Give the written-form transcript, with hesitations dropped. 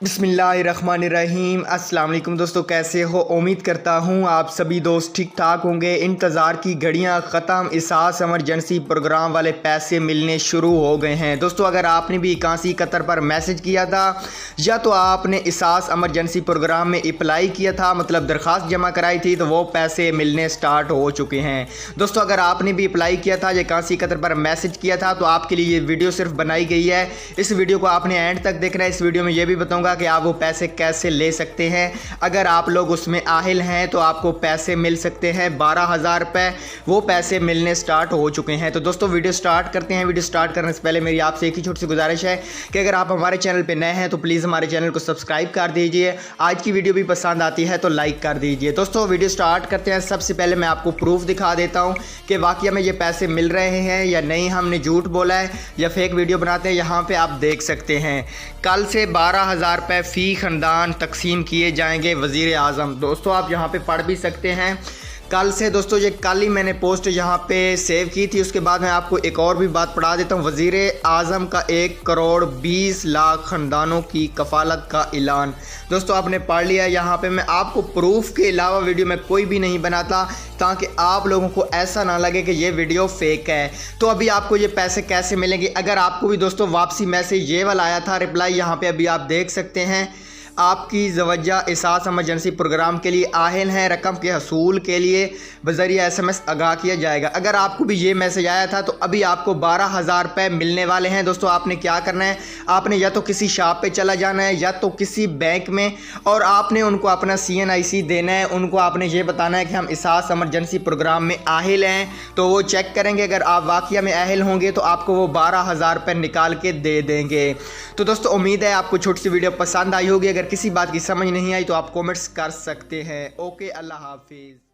बिस्मिल्लाहिर्रहमानिर्रहीम। अस्सलाम वालेकुम दोस्तों, कैसे हो? उम्मीद करता हूँ आप सभी दोस्त ठीक ठाक होंगे। इंतज़ार की घड़ियाँ ख़त्म, एहसास एमरजेंसी प्रोग्राम वाले पैसे मिलने शुरू हो गए हैं। दोस्तों, अगर आपने भी 81 कतर पर मैसेज किया था या तो आपने एहसास एमरजेंसी प्रोग्राम में अप्लाई किया था, मतलब दरख्वास्त जमा कराई थी, तो वो पैसे मिलने स्टार्ट हो चुके हैं। दोस्तों, अगर आपने भी अप्लाई किया था या 81 कतर पर मैसेज किया था तो आपके लिए ये वीडियो सिर्फ बनाई गई है। इस वीडियो को आपने एंड तक देखना है। इस वीडियो में ये भी बताऊँगा कि आप वो पैसे कैसे ले सकते हैं। अगर आप लोग उसमें आहिल हैं तो आपको पैसे मिल सकते हैं 12,000 रुपये। वो पैसे मिलने स्टार्ट हो चुके हैं। तो दोस्तों, वीडियो स्टार्ट करते हैं। वीडियो स्टार्ट करने से पहले मेरी आपसे एक ही छोटी सी गुजारिश है कि अगर आप हमारे चैनल पर नए हैं तो प्लीज़ हमारे चैनल को सब्सक्राइब कर दीजिए। आज की वीडियो भी पसंद आती है तो लाइक कर दीजिए। दोस्तों, वीडियो स्टार्ट करते हैं। सबसे पहले मैं आपको प्रूफ दिखा देता हूँ कि वाकई में ये पैसे मिल रहे हैं या नहीं, हमने झूठ बोला है या फेक वीडियो बनाते हैं। यहाँ पे आप देख सकते हैं कल से 12,000 रुपये फ़ी ख़ानदान तकसीम किए जाएंगे वज़ीर आज़म। दोस्तों, आप यहाँ पे पढ़ भी सकते हैं कल से। दोस्तों, ये कल ही मैंने पोस्ट यहाँ पे सेव की थी। उसके बाद मैं आपको एक और भी बात पढ़ा देता हूँ। वज़ीर आज़म का 1 करोड़ 20 लाख ख़ानदानों की कफ़ालत का ऐलान। दोस्तों, आपने पढ़ लिया। यहाँ पे मैं आपको प्रूफ के अलावा वीडियो में कोई भी नहीं बनाता ताकि आप लोगों को ऐसा ना लगे कि ये वीडियो फेक है। तो अभी आपको ये पैसे कैसे मिलेंगे? अगर आपको भी दोस्तों वापसी मैसेज ये वाला आया था, रिप्लाई यहाँ पे अभी आप देख सकते हैं। आपकी ज़वज्जा एहसास एमरजेंसी प्रोग्राम के लिए आहिल हैं, रकम के हसूल के लिए बज़रिया SMS आगाह किया जाएगा। अगर आपको भी ये मैसेज आया था तो अभी आपको 12,000 रुपये मिलने वाले हैं। दोस्तों, आपने क्या करना है? आपने या तो किसी शॉप पे चला जाना है या तो किसी बैंक में, और आपने उनको अपना CNIC देना है। उनको आपने ये बताना है कि हम एहसास एमरजेंसी प्रोग्राम में आहिल हैं, तो वो चेक करेंगे। अगर आप वाकई में आहिल होंगे तो आपको वो 12,000 रुपये निकाल के दे देंगे। तो दोस्तों, उम्मीद है आपको छोटी सी वीडियो पसंद आई होगी। अगर किसी बात की समझ नहीं आई तो आप कमेंट्स कर सकते हैं। ओके, अल्लाह हाफिज़।